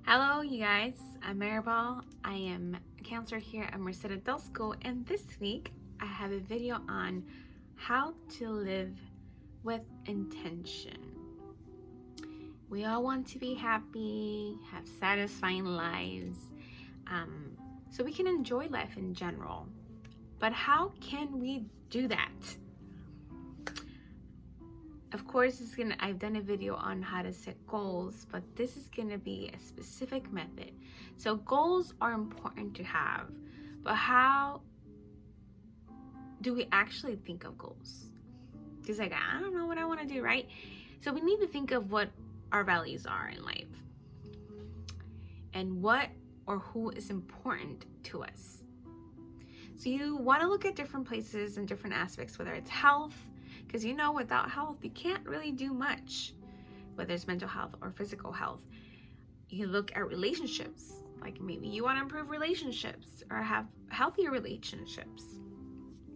Hello, you guys. I'm Maribel. I am a counselor here at Merced Adult School, and this week I have a video on how to live with intention. We all want to be happy, have satisfying lives, so we can enjoy life in general. But how can we do that? Of course, I've done a video on how to set goals, but this is gonna be a specific method. So goals are important to have, but how do we actually think of goals? Because I don't know what I want to do, right? So we need to think of what our values are in life and what or who is important to us. So you want to look at different places and different aspects, whether it's health, because without health you can't really do much, whether it's mental health or physical health. You look at relationships, like maybe you want to improve relationships or have healthier relationships.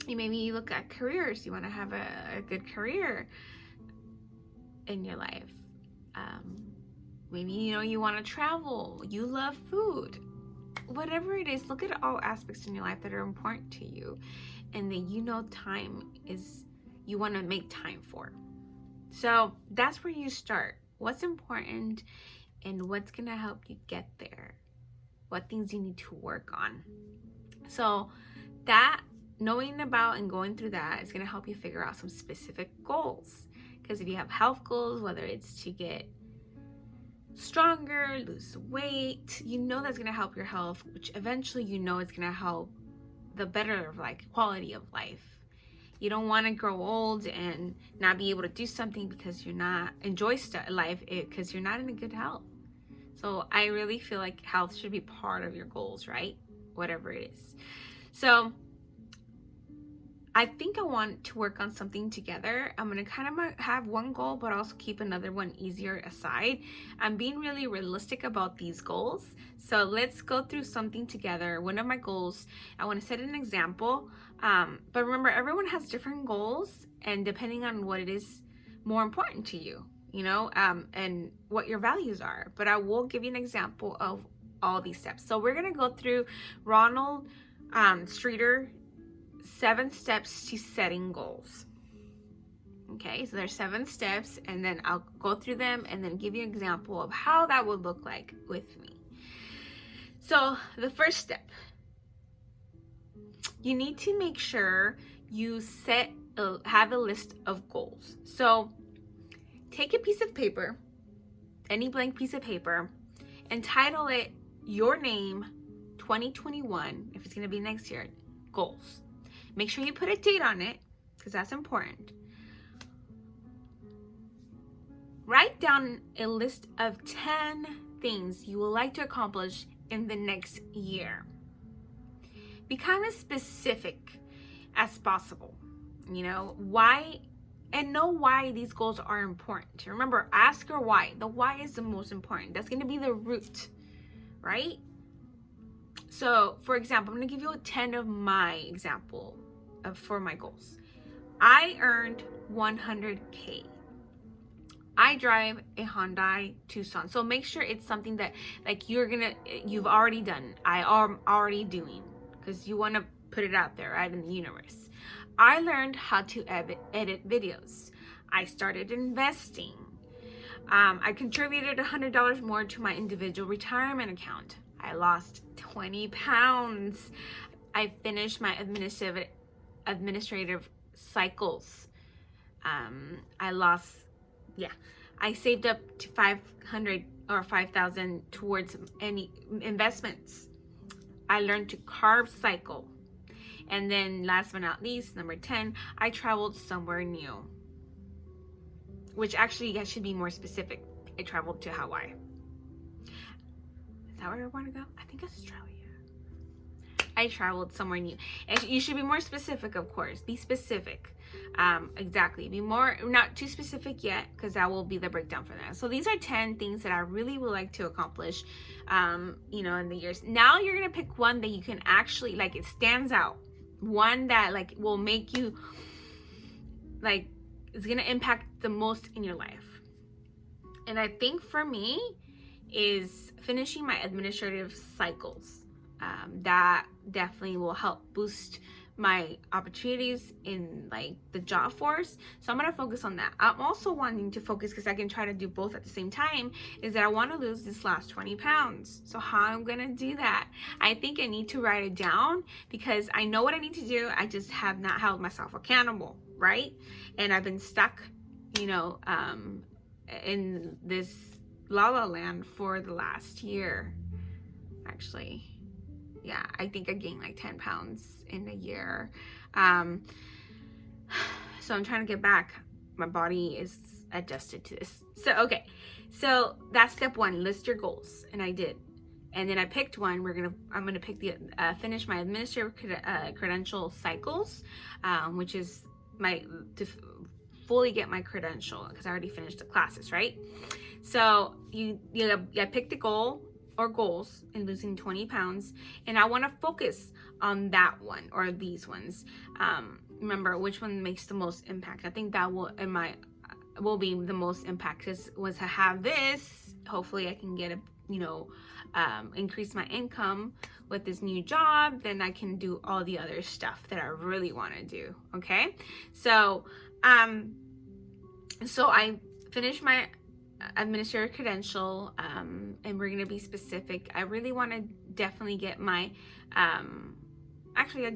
Maybe you look at careers, you want to have a good career in your life. Maybe you want to travel, you love food. Whatever it is, look at all aspects in your life that are important to you and that time is you want to make time for. So that's where you start. What's important and what's going to help you get there? What things you need to work on? So that knowing about and going through that is going to help you figure out some specific goals. Because if you have health goals, whether it's to get stronger, lose weight, that's going to help your health, which eventually is going to help the better quality of life. You don't want to grow old and not be able to do something because you're not enjoy life because you're not in a good health. So I really feel like health should be part of your goals, right? Whatever it is. So I think I want to work on something together. I'm going to kind of have one goal, but also keep another one easier aside. I'm being really realistic about these goals. So let's go through something together. One of my goals, I want to set an example. But remember, everyone has different goals, and depending on what it is more important to you, and what your values are. But I will give you an example of all these steps. So we're going to go through Ronald Streeter 7 steps to setting goals. Okay, so there's 7 steps, and then I'll go through them and then give you an example of how that would look like with me. So the first step, you need to make sure you have a list of goals. So take a piece of paper, any blank piece of paper, and title it your name 2021, if it's going to be next year, goals. Make sure you put a date on it because that's important. Write down a list of 10 things you would like to accomplish in the next year. Be kind of specific as possible. Why, and know why these goals are important. Remember, ask your why. The why is the most important. That's going to be the root, right? So, for example, I'm going to give you 10 of my example for my goals. I earned 100K. I drive a Hyundai Tucson. So make sure it's something that you've already done. I am already doing, because you want to put it out there, right, in the universe. I learned how to edit videos. I started investing. I contributed $100 more to my individual retirement account. I lost 20 pounds. I finished my administrative cycles. I saved up to 500 or 5,000 towards any investments. I learned to carb cycle. And then last but not least, number 10, I traveled somewhere new. Which actually I should be more specific. I traveled to Hawaii. Is that where I want to go? I think Australia. I traveled somewhere new. And you should be more specific, of course. Be specific. Exactly. Be more, not too specific yet, because that will be the breakdown for that. So these are 10 things that I really would like to accomplish, in the years. Now you're going to pick one that you can actually, it stands out. One that, will make you, is going to impact the most in your life. And I think for me is finishing my administrative cycles. That definitely will help boost my opportunities in like the job force. So I'm going to focus on that. I'm also wanting to focus, because I can try to do both at the same time, is that I want to lose this last 20 pounds. So how I'm going to do that? I think I need to write it down, because I know what I need to do. I just have not held myself accountable, right? And I've been stuck, in this la la land for the last year, actually. Yeah, I think I gained like 10 pounds in a year. So I'm trying to get back. My body is adjusted to this. So, okay. So that's step one, list your goals. And I did. And then I picked one. I'm going to pick finish my administrative credential cycles, which is to fully get my credential, because I already finished the classes, right? So I picked a goal or goals in losing 20 pounds, and I want to focus on that one or these ones. Remember which one makes the most impact. I think that will be the most impact, because once I have this, hopefully I can get increase my income with this new job, then I can do all the other stuff that I really want to do. Okay, so I finished my administrative credential, and we're going to be specific. I really want to definitely get my actually I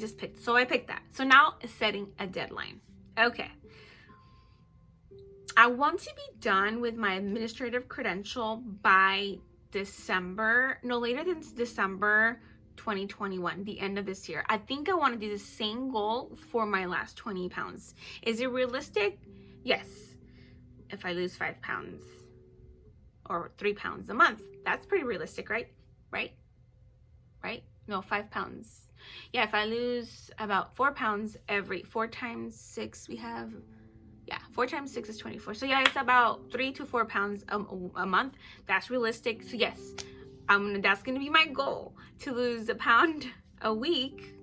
picked that. So now setting a deadline. Okay, I want to be done with my administrative credential by no later than December 2021, the end of this year. I think I want to do the same goal for my last 20 pounds. Is it realistic? Yes. If I lose 5 pounds or 3 pounds a month, that's pretty realistic, right? No, 5 pounds. Yeah, if I lose about 4 pounds 4 times 6, 4 times 6 is 24. So yeah, it's about 3 to 4 pounds a month. That's realistic. So yes, that's going to be my goal, to lose a pound a week.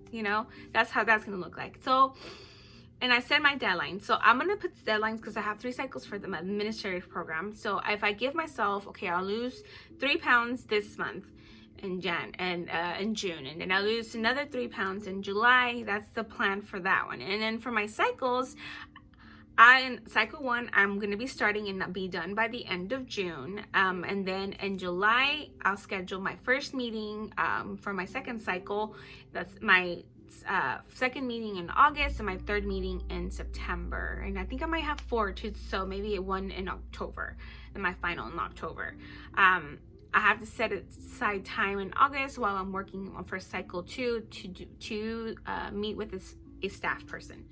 That's how that's going to look like. So, and I set my deadline. So I'm going to put deadlines, because I have 3 cycles for the administrative program. So if I give myself, okay, I'll lose 3 pounds this month in June, and then I'll lose another 3 pounds in July. That's the plan for that one. And then for my cycles, in cycle 1, I'm going to be starting and not be done by the end of June. And then in July, I'll schedule my first meeting for my second cycle. That's my second meeting in August, and my third meeting in September. And I think I might have 4 too, so maybe 1 in October, and my final in October. I have to set aside time in August while I'm working on for cycle 2 to meet with a staff person.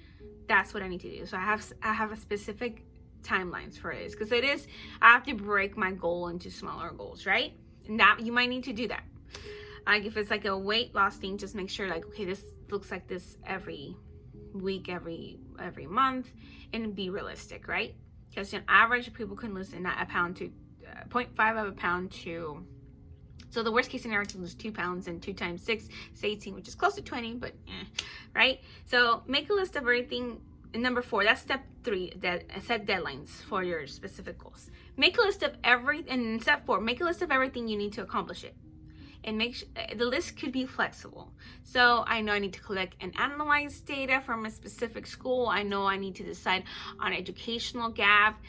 That's what I need to do. So I have a specific timelines for it, because I have to break my goal into smaller goals, right? And that you might need to do that. Like if it's like a weight loss thing, just make sure, like, okay, this looks like this every week, every month, and be realistic, right? Because on average, people can lose a pound to 0.5 of a pound to. So the worst case scenario can lose 2 pounds, and 2 times 6 is 18, which is close to 20, but right? So make a list of everything. And number 4, that's step 3, set deadlines for your specific goals. Make a list of and step 4, make a list of everything you need to accomplish it. And the list could be flexible. So I know I need to collect and analyze data from a specific school. I know I need to decide on educational gap,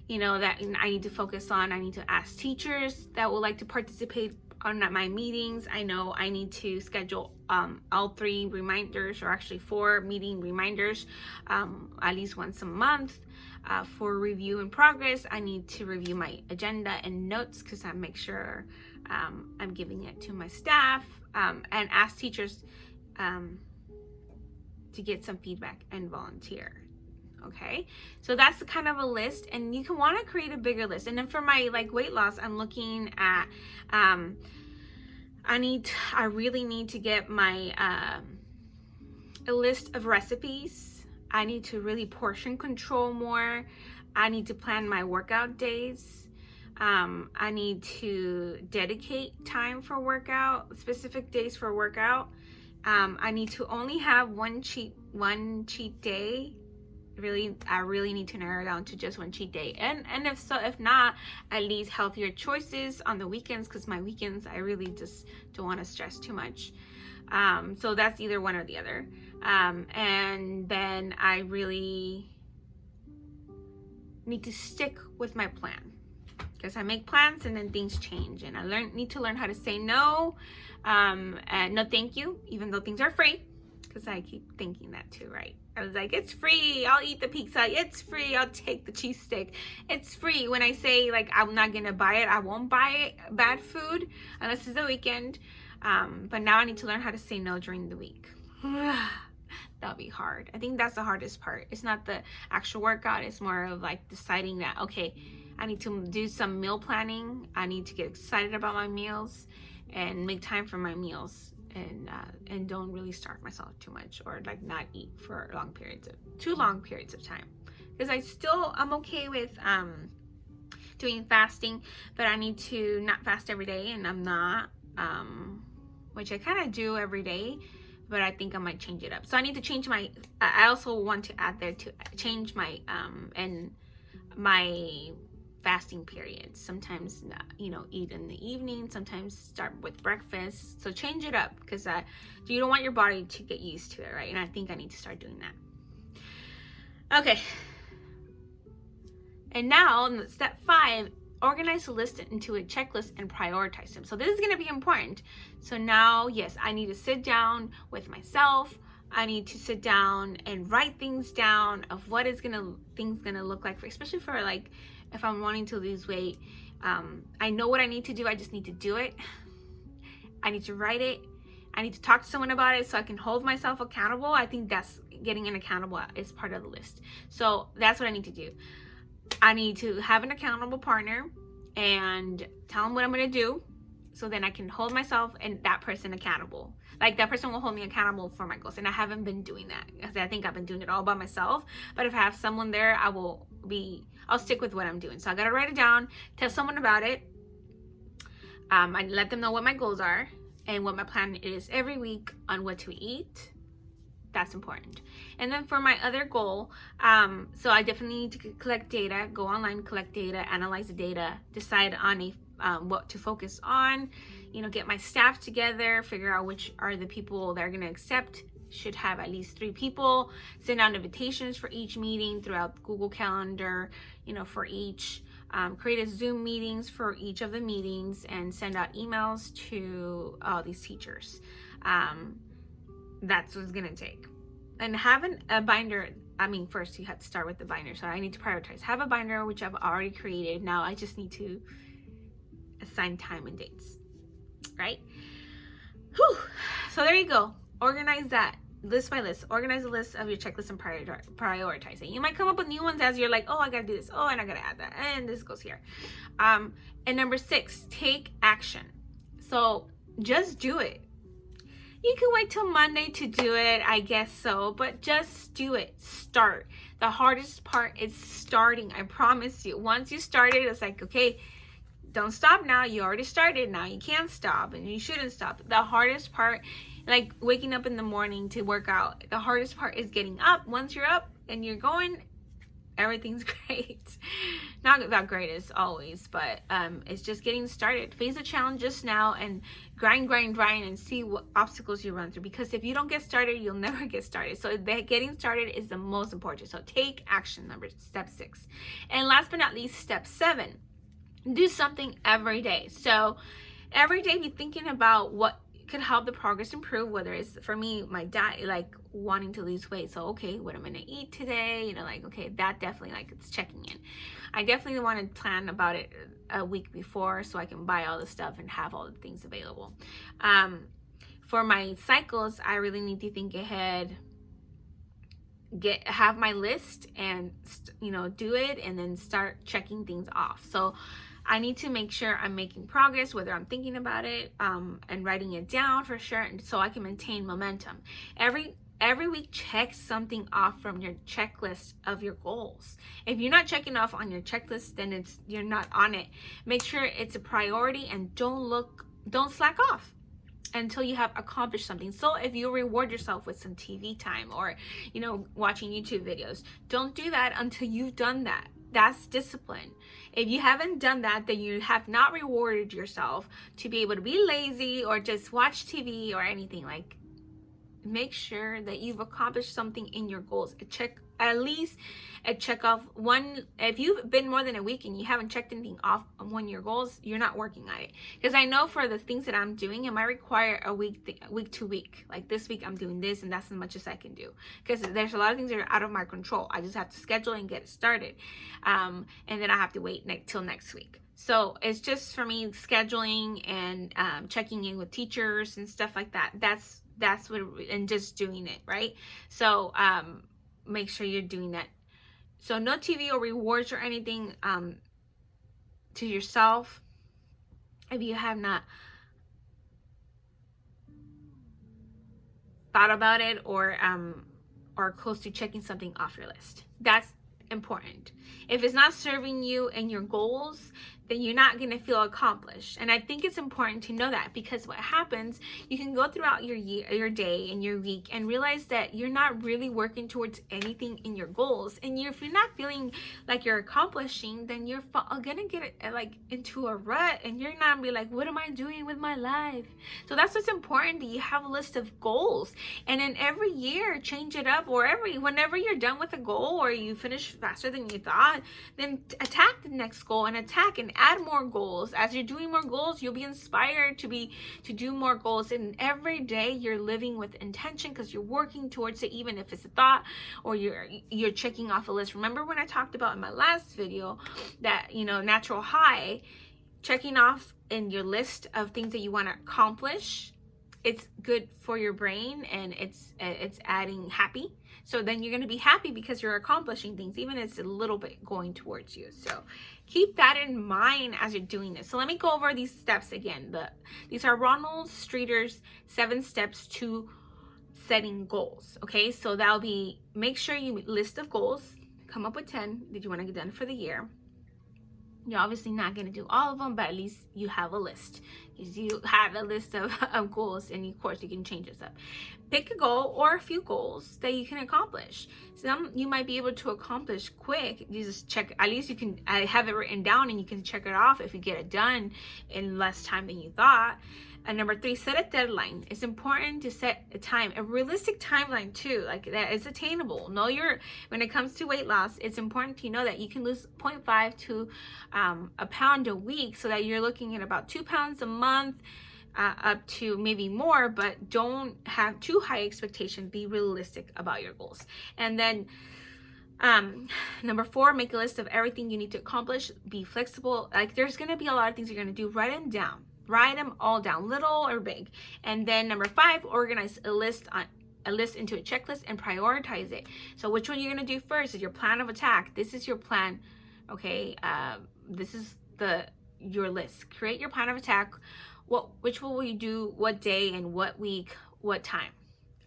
that I need to focus on. I need to ask teachers that would like to participate on my meetings. I know I need to schedule all 3 reminders, or actually 4 meeting reminders, at least once a month. For review and progress, I need to review my agenda and notes, because I make sure I'm giving it to my staff, and ask teachers to get some feedback and volunteer. Okay, so that's kind of a list, and you can want to create a bigger list. And then for my weight loss, I'm looking at I really need to get my a list of recipes. I need to really portion control more. I need to plan my workout days. I need to dedicate time for workout, specific days for workout. I need to only have one cheat day I really need to narrow down to just one cheat day. And if not, at least healthier choices on the weekends, because my weekends, I really just don't want to stress too much. So that's either one or the other. And then I really need to stick with my plan, because I make plans and then things change, and I need to learn how to say no, and no thank you, even though things are free, because I keep thinking that too, right? I was like, it's free, I'll eat the pizza, it's free, I'll take the cheese stick, it's free. When I say like I'm not gonna buy it, I won't buy bad food unless it's the weekend. But now I need to learn how to say no during the week. That'll be hard. I think that's the hardest part. It's not the actual workout, it's more of like deciding that, okay, I need to do some meal planning, I need to get excited about my meals and make time for my meals, and don't really starve myself too much, or like not eat for too long periods of time, because I'm okay with doing fasting, but I need to not fast every day, and I'm not, which I kind of do every day, but I think I might change it up. So I need to change I also want to add there to change my my fasting periods. Sometimes, eat in the evening, sometimes start with breakfast. So change it up, because you don't want your body to get used to it, right? And I think I need to start doing that. Okay. And now, step 5, organize the list into a checklist and prioritize them. So this is going to be important. So now, yes, I need to sit down with myself. I need to sit down and write things down of what things gonna look like, especially for like if I'm wanting to lose weight. I know what I need to do. I just need to do it. I need to write it. I need to talk to someone about it so I can hold myself accountable. I think that's getting an accountable is part of the list. So that's what I need to do. I need to have an accountable partner and tell them what I'm going to do, so then I can hold myself and that person accountable. Like that person will hold me accountable for my goals. And I haven't been doing that, because I think I've been doing it all by myself. But if I have someone there, I'll stick with what I'm doing. So I got to write it down, tell someone about it. I let them know what my goals are and what my plan is every week on what to eat. That's important. And then for my other goal, so I definitely need to collect data, go online, collect data, analyze the data, decide on what to focus on, get my staff together, figure out which are the people that are going to accept. Should have at least 3 people, send out invitations for each meeting throughout Google Calendar, for each, create a Zoom meetings for each of the meetings, and send out emails to all these teachers. That's what it's going to take. And having a binder, first you have to start with the binder. So I need to prioritize. Have a binder, which I've already created. Now I just need to assign time and dates, right? Whew. So there you go. Organize that list by list. Organize the list of your checklist and prioritize it. You might come up with new ones as you're like, oh, I gotta do this. Oh, and I gotta add that. And this goes here. And number 6, take action. So just do it. You can wait till Monday to do it, I guess so, but just do it. Start. The hardest part is starting. I promise you. Once you started, it's like, okay, don't stop now. You already started. Now you can't stop, and you shouldn't stop. The hardest part, like waking up in the morning to work out, the hardest part is getting up. Once you're up and you're going, everything's great. Not that great as always, but it's just getting started. Face the challenge just now and grind, and see what obstacles you run through. Because if you don't get started, you'll never get started. So getting started is the most important. So take action, step 6. And last but not least, step 7. Do something every day. So every day be thinking about what could help the progress improve, whether it's, for me, my diet, like wanting to lose weight. So, okay, what I'm going to eat today, okay, that definitely, it's checking in. I definitely want to plan about it a week before so I can buy all the stuff and have all the things available. For my cycles, I really need to think ahead, have my list and, do it, and then start checking things off. So I need to make sure I'm making progress, whether I'm thinking about it and writing it down for sure, and so I can maintain momentum. Every week, check something off from your checklist of your goals. If you're not checking off on your checklist, then you're not on it. Make sure it's a priority and don't slack off. until you have accomplished something. So if you reward yourself with some TV time or, watching YouTube videos, don't do that until you've done that. That's discipline. If you haven't done that, then you have not rewarded yourself to be able to be lazy or just watch TV or anything. Like, make sure that you've accomplished something in your goals. At least check off one. If you've been more than a week and you haven't checked anything off on one of your goals, you're not working on it. Because I know for the things that I'm doing, it might require a week to week. Like this week I'm doing this, and that's as much as I can do. Because there's a lot of things that are out of my control. I just have to schedule and get it started, and then I have to wait till next week. So it's just for me scheduling and checking in with teachers and stuff like that. That's what, and just doing it, right? So make sure you're doing that. So no TV or rewards or anything to yourself if you have not thought about it or close to checking something off your list. That's important. If it's not serving you and your goals, then you're not going to feel accomplished. And I think it's important to know that, because what happens, you can go throughout your day and your week and realize that you're not really working towards anything in your goals. And if you're not feeling like you're accomplishing, then you're going to get into a rut, and you're not be like, what am I doing with my life? So that's what's important, that you have a list of goals, and then every year change it up, or whenever you're done with a goal or you finish faster than you thought, then attack the next goal and add more goals. As you're doing more goals, you'll be inspired to do more goals, and every day you're living with intention because you're working towards it, even if it's a thought or you're checking off a list. Remember when I talked about in my last video that natural high, checking off in your list of things that you want to accomplish, it's good for your brain, and it's adding happy. So then you're going to be happy because you're accomplishing things, even if it's a little bit going towards you. So keep that in mind as you're doing this. So let me go over these steps again. These are Ronald Streeter's 7 steps to setting goals. Okay, so that'll be, make sure you list of goals, come up with 10 that you want to get done for the year. You're obviously not going to do all of them, but at least you have a list. Because you have a list of goals, and of course you can change this up. Pick a goal or a few goals that you can accomplish. Some you might be able to accomplish quick. You just check, at least you can have it written down, and you can check it off if you get it done in less time than you thought. And number 3, set a deadline. It's important to set a realistic timeline too, like that is attainable. When it comes to weight loss, it's important to know that you can lose 0.5 to a pound a week, so that you're looking at about 2 pounds a month, up to maybe more, but don't have too high expectations. Be realistic about your goals. And then number 4, make a list of everything you need to accomplish. Be flexible. Like, there's going to be a lot of things you're going to do. Write them down. Write them all down, little or big. And then number 5, organize a list into a checklist and prioritize it. So which one you're going to do first is your plan of attack. This is your plan. Okay. This is your list. Create your plan of attack. Which one will you do, what day and what week, what time?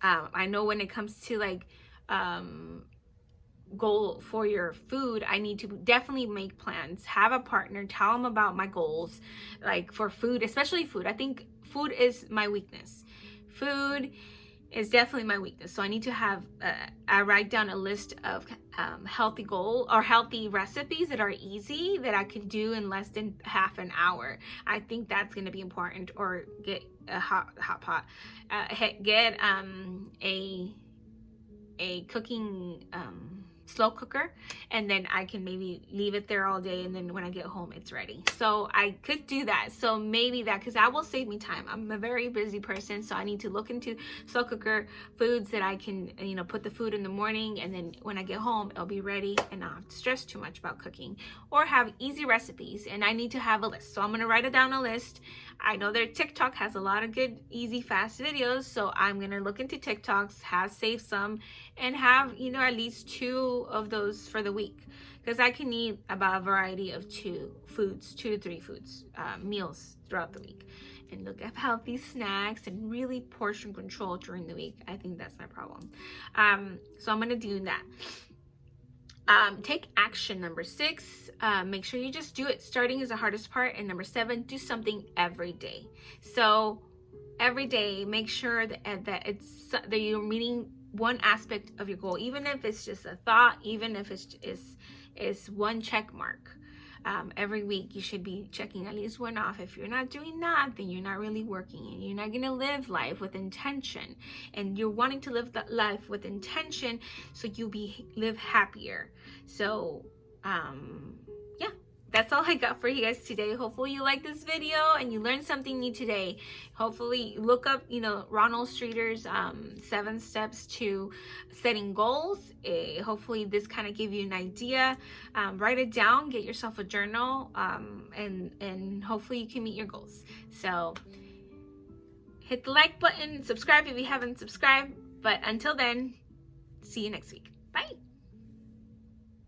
I know when it comes to goal for your food, I need to definitely make plans, have a partner, tell them about my goals. Like for food, especially food, I think food is my weakness. Food is definitely my weakness. So I need to have I write down a list of healthy recipes that are easy, that I can do in less than half an hour. I think that's going to be important. Or get a hot pot, get a cooking slow cooker, and then I can maybe leave it there all day, and then when I get home it's ready. So I could do that. So maybe that, because that will save me time. I'm a very busy person, so I need to look into slow cooker foods that I can put the food in the morning, and then when I get home it'll be ready, and not have to stress too much about cooking, or have easy recipes. And I need to have a list, so I'm going to write it down a list. I know their TikTok has a lot of good, easy, fast videos, so I'm going to look into TikToks, save some, and have at least 2 of those for the week, because I can eat about a variety of 2 to 3 foods, meals throughout the week, and look at healthy snacks and really portion control during the week. I think that's my problem. So I'm going to do that. Take action. Number 6, make sure you just do it. Starting is the hardest part. And number 7, do something every day. So every day, make sure that you're meeting one aspect of your goal, even if it's just a thought, even if it's one check mark. Every week you should be checking at least one off. If you're not doing that, then you're not really working, and you're not going to live life with intention. And you're wanting to live that life with intention so you'll live happier. So yeah, that's all I got for you guys today. Hopefully you like this video and you learned something new today. Hopefully look up, Ronald Streeter's 7 steps to setting goals. Hopefully this kind of gave you an idea. Write it down, get yourself a journal, and hopefully you can meet your goals. So hit the like button, subscribe if you haven't subscribed. But until then, see you next week.